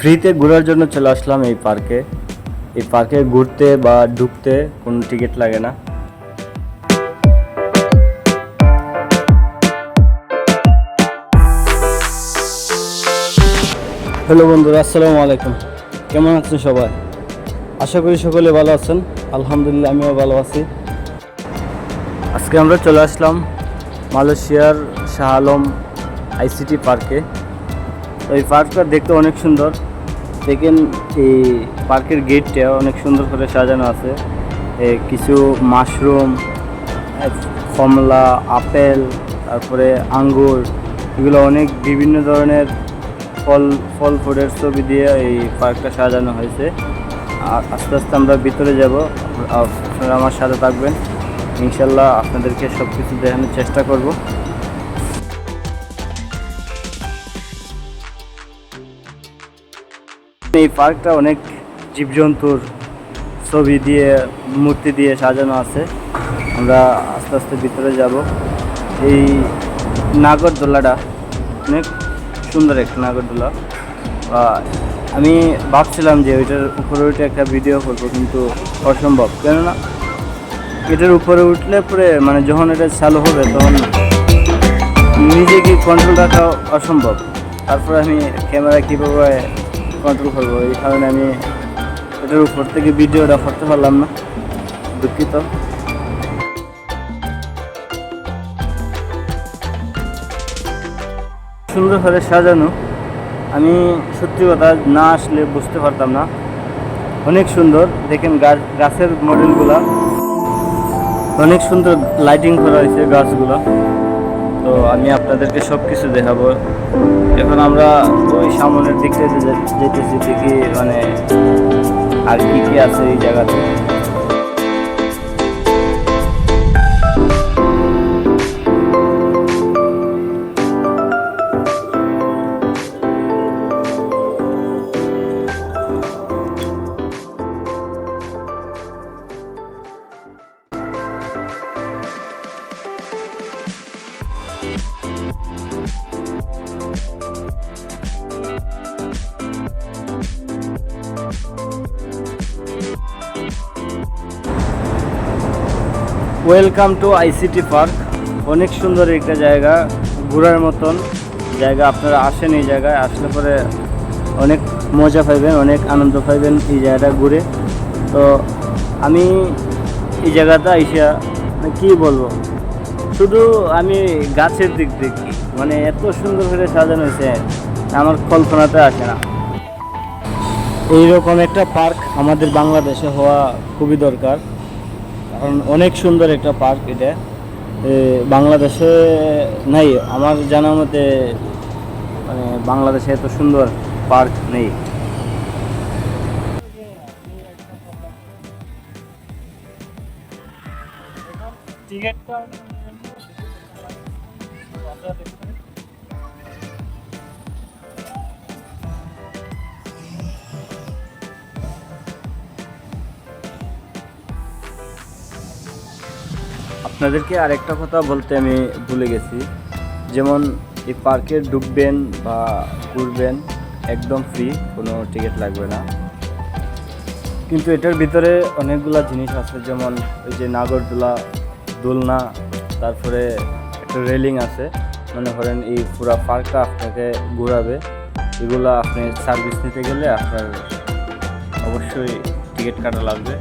ফ্রিতে ঘোরার জন্য চলে আসলাম এই পার্কে। এই পার্কে ঘুরতে বা ঢুকতে কোনো টিকিট লাগে না। হ্যালো বন্ধুরা, আসসালামু আলাইকুম। কেমন আছেন সবাই? আশা করি সকলে ভালো আছেন। আলহামদুলিল্লাহ, আমিও ভালো আছি। আজকে আমরা চলে আসলাম মালয়েশিয়ার শাহ আলম আইসিটি পার্কে। তো এই পার্কটা দেখতে অনেক সুন্দর। দেখেন, এই পার্কের গেটটা অনেক সুন্দর করে সাজানো আছে। কিছু মাশরুম, কমলা, আপেল, তারপরে আঙ্গুর, এগুলো অনেক বিভিন্ন ধরনের ফল ফুলের ছবি দিয়ে এই পার্কটা সাজানো হয়েছে। আর আস্তে আস্তে আমরা ভিতরে যাব, আপনারা আমার সাথে থাকবেন। ইনশাল্লাহ আপনাদেরকে সব কিছু দেখানোর চেষ্টা করব। এই পার্কটা অনেক জীবজন্তুর ছবি দিয়ে, মূর্তি দিয়ে সাজানো আছে। আমরা আস্তে আস্তে ভিতরে যাব। এই নাগরদোলাটা অনেক সুন্দর একটা নাগরদোলা। আমি ভাবছিলাম যে ওইটার উপরে উঠে একটা ভিডিও করবো, কিন্তু অসম্ভব। কেননা এটার উপরে উঠলে পরে যখন এটা চালু হবে তখন নিজেকে কন্ট্রোল রাখা অসম্ভব। তারপরে আমি ক্যামেরা কীভাবে কন্ট্রোল করবো, এই কারণে আমি এটার উপর থেকে ভিডিওটা করতে পারলাম না, দুঃখিত। সুন্দর করে সাজানো, আমি সত্যি কথা না আসলে বুঝতে পারতাম না। অনেক সুন্দর। দেখেন গাছের মডেলগুলা অনেক সুন্দর, লাইটিং করা হয়েছে গাছগুলো। তো আমি আপনাদেরকে সব কিছু দেখাবো। এখন আমরা ওই সামনের দিক থেকে যেতেছি, দেখি আর কি আছে এই জায়গাতে। Welcome to ICT park. অনেক সুন্দর একটা জায়গা, ঘোরার মতন জায়গা। আপনারা আসেন, এই জায়গায় আসলে পরে অনেক মজা পাইবেন, অনেক আনন্দ পাইবেন এই জায়গাটা ঘুরে। তো আমি এই জায়গাটা আইসা কি বলবো, শুধু আমি গাছের দিক দেখি, এত সুন্দর করে সাজানো হয়েছে, আমার কল্পনাতে আসে না। এইরকম একটা পার্ক আমাদের বাংলাদেশে হওয়া খুবই দরকার, কারণ অনেক সুন্দর একটা পার্ক এটা। বাংলাদেশে নাই, আমার জানার মতে বাংলাদেশে এত সুন্দর পার্ক নেই। আপনাদেরকে আরেকটা কথা বলতে আমি ভুলে গেছি। যেমন এই পার্কে ঢুকবেন বা ঘুরবেন একদম ফ্রি, কোনো টিকিট লাগবে না। কিন্তু এটার ভিতরে অনেকগুলা জিনিস আছে, যেমন ওই যে নাগরদোলা, দোলনা, তারপরে একটা রেলিং আছে। মনে করেন এই পুরো পার্কটা আপনাকে ঘোরাবে। এগুলা আপনি সার্ভিস নিতে গেলে আপনার অবশ্যই টিকিট কাটা লাগবে।